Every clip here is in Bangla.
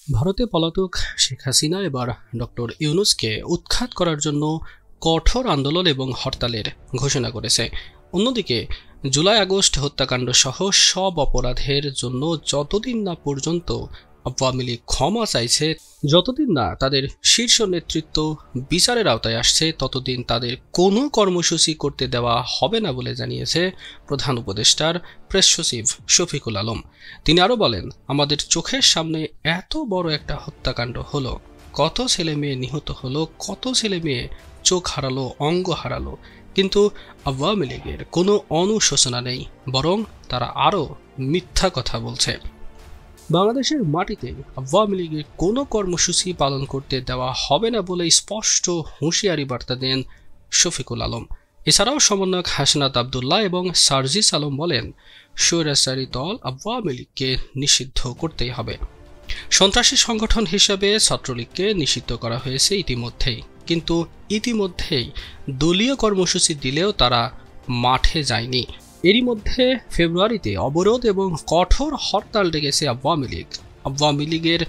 ভারতে পলাতক শেখ হাসিনা এবার ডক্টর ইউনূসকে উৎখাত করার জন্য কঠোর আন্দোলন এবং হরতালের ঘোষণা করেছে। অন্যদিকে জুলাই আগস্ট হত্যাকাণ্ড সহ সব অপরাধের জন্য যতদিন না পর্যন্ত আওয়ামী লীগ ক্ষমা চাইছে, যতদিন না তাদের শীর্ষ নেতৃত্ব বিচারের আওতায় আসছে, ততদিন তাদের কোনো কর্মসূচি করতে দেওয়া হবে না বলে জানিয়েছে প্রধান উপদেষ্টার প্রেস সচিব শফিকুল আলম। তিনি আরও বলেন, আমাদের চোখের সামনে এত বড় একটা হত্যাকাণ্ড হলো, কত ছেলে মেয়ে নিহত হলো, কত ছেলে মেয়ে চোখ হারালো, অঙ্গ হারালো, কিন্তু আওয়ামী লীগের কোনো অনুশোচনা নেই, বরং তারা আরও মিথ্যা কথা বলছে। বাংলাদেশের মাটিতে আওয়ামী লীগের কোনো কর্মসূচি পালন করতে দেওয়া হবে না বলে স্পষ্ট হুঁশিয়ারি বার্তা দেন শফিকুল আলম। এছাড়াও সমন্বয়ক হাসনাত আবদুল্লাহ এবং সার্জিস আলম বলেন, স্বৈরাচারী দল আওয়ামী লীগকে নিষিদ্ধ করতেই হবে। সন্ত্রাসী সংগঠন হিসেবে ছাত্রলীগকে নিষিদ্ধ করা হয়েছে ইতিমধ্যেই, কিন্তু ইতিমধ্যেই দলীয় কর্মসূচি দিলেও তারা মাঠে যায়নি। এরই মধ্যে ফেব্রুয়ারিতে অবরোধ এবং কঠোর হরতাল ডেকেছে আওয়ামী লীগ। আওয়ামী লীগের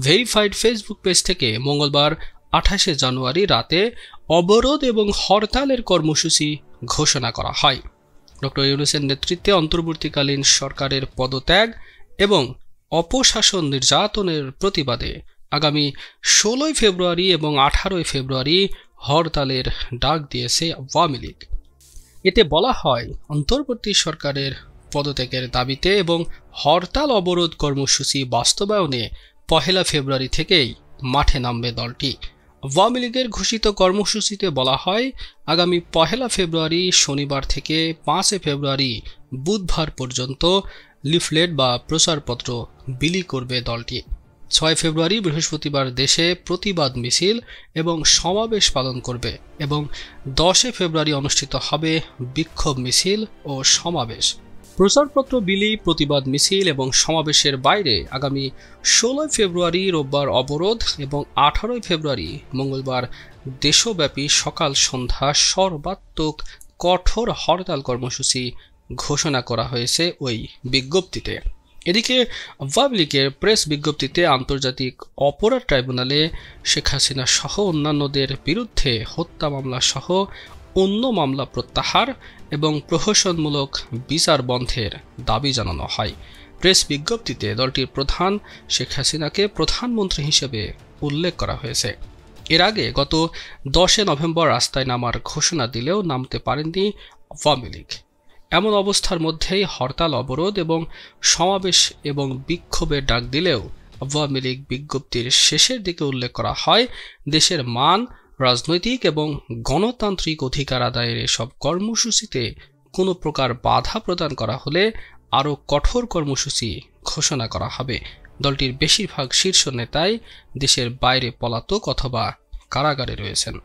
ভেরিফাইড ফেসবুক পেজ থেকে মঙ্গলবার 28শে জানুয়ারি রাতে অবরোধ এবং হরতালের কর্মসূচি ঘোষণা করা হয়। ডক্টর ইউনূসের নেতৃত্বে অন্তর্বর্তীকালীন সরকারের পদত্যাগ এবং অপশাসন নির্যাতনের প্রতিবাদে আগামী 16 ফেব্রুয়ারি এবং 18 ফেব্রুয়ারি হরতালের ডাক দিয়েছে আওয়ামী লীগ। এতে বলা হয়, অন্তর্বর্তী সরকারের পদত্যাগের দাবিতে এবং হরতাল অবরোধ কর্মসূচি বাস্তবায়নে 1 ফেব্রুয়ারি থেকেই মাঠে নামবে দলটি। আওয়ামী লীগের ঘোষিত কর্মসূচিতে বলা হয়, আগামী 1 ফেব্রুয়ারি শনিবার থেকে 5 ফেব্রুয়ারি বুধবার পর্যন্ত লিফলেট বা প্রচারপত্র বিলি করবে দলটি। 6 ফেব্রুয়ারি বৃহস্পতিবার দেশে প্রতিবাদ মিছিল এবং সমাবেশ পালন করবে এবং 10 ফেব্রুয়ারি অনুষ্ঠিত হবে বিক্ষোভ মিছিল ও সমাবেশ। প্রচারপত্র বিলি, প্রতিবাদ মিছিল এবং সমাবেশের বাইরে আগামী 16 ফেব্রুয়ারি রোববার অবরোধ এবং 18 ফেব্রুয়ারি মঙ্গলবার দেশব্যাপী সকাল সন্ধ্যা সর্বাত্মক কঠোর হরতাল কর্মসূচি ঘোষণা করা হয়েছে ওই বিজ্ঞপ্তিতে। এদিকে আওয়ামী লীগের প্রেস বিজ্ঞপ্তিতে আন্তর্জাতিক অপরাধ ট্রাইব্যুনালে শেখ হাসিনা সহ অন্যান্যদের বিরুদ্ধে হত্যা মামলা সহ অন্য মামলা প্রত্যাহার এবং প্রহসনমূলক বিচার বন্ধের দাবি জানানো হয়। প্রেস বিজ্ঞপ্তিতে দলটির প্রধান শেখ হাসিনাকে প্রধানমন্ত্রী হিসেবে উল্লেখ করা হয়েছে। এর আগে গত 10 নভেম্বর রাস্তায় নামার ঘোষণা দিলেও নামতে পারেননি আওয়ামী লীগ। এমন অবস্থার মধ্যেই হরতাল, অবরোধ এবং সমাবেশ এবং বিক্ষোভের ডাক দিলেও আওয়ামী লীগ বিজ্ঞপ্তির শেষের দিকে উল্লেখ করা হয়, দেশের মান, রাজনৈতিক এবং গণতান্ত্রিক অধিকার আদায়ের এসব কর্মসূচিতে কোনো প্রকার বাধা প্রদান করা হলে আরও কঠোর কর্মসূচি ঘোষণা করা হবে। দলটির বেশিরভাগ শীর্ষ নেতাই দেশের বাইরে পলাতক অথবা কারাগারে রয়েছেন।